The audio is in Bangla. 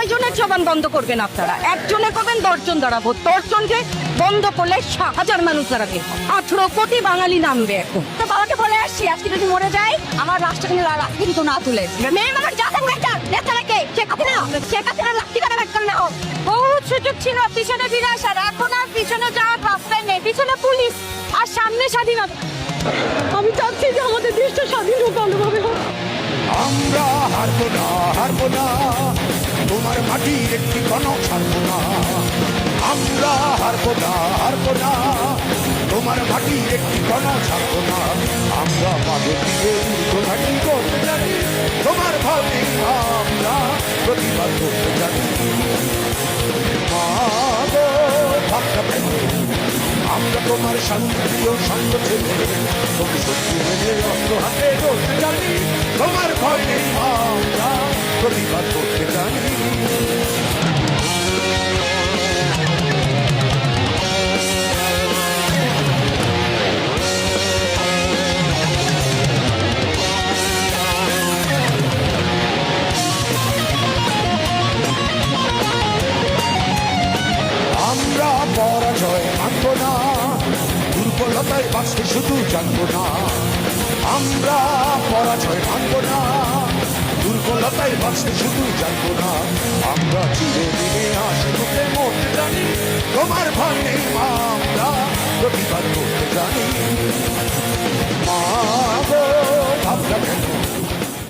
কয়জনের জবান বন্ধ করবেন আপনারা? একজনে করবেন, 10 জন দাঁড়াবো। 10 জনকে বন্ধ করলে 1,000 মানুষ দাঁড়াবে। 18 কোটি বাঙালি নামবে এখন। তো বাবাকে বলে আসছি, আজকে যদি মরে যায় আমার রাষ্ট্র কিন্তু না তুলে মেয়ে আমার জাতের নেতারাকে শেখ হাসিনা লাঠি করে বের করে নাও। বহুত সুযোগ ছিল পিছনে ফিরে আসার, এখন আর পিছনে যাওয়ার রাস্তায় নেই। পিছনে পুলিশ আর সামনে স্বাধীনতা। আমি চাচ্ছি যে আমাদের দেশটা স্বাধীন হোক, ভালোভাবে হোক। আমরা হারবো না, হারবো না, তোমার মাটির একটি কণক ছাড়বো না। আমরা হারবো না, হারবো না, তোমার মাটির একটি কণক ছাড়বো না। আমরা মাঠে দিয়ে ঘাটি করতে জানি, তোমার ভয় নেই, আমরা প্রতিবাদ করতে জানি। মা গো, ভাবটা প্রেম, আমরা তোমার শান্তিপ্রিয় সঙ্গ ছেলে, তুমি সত্যি মেনে অস্ত্র হাতে করতে জানি, তোমার ভয় নেই, আমরা প্রতিবাদ করতে জানি। আমরা পরাজয় মানব না, দুর্বলতায় বাঁচতে শুধু জানবো না। আমরা পরাজয় মানব না, দুর্বলতায় বাঁচতে শুধু জানবো না। আমরা চিরদিনে আশিমুখে মরতে জানি, তোমার ভয় নেই মা, আমরা প্রতিবাদ করতে জানি। মা গো, ভাবনা কেন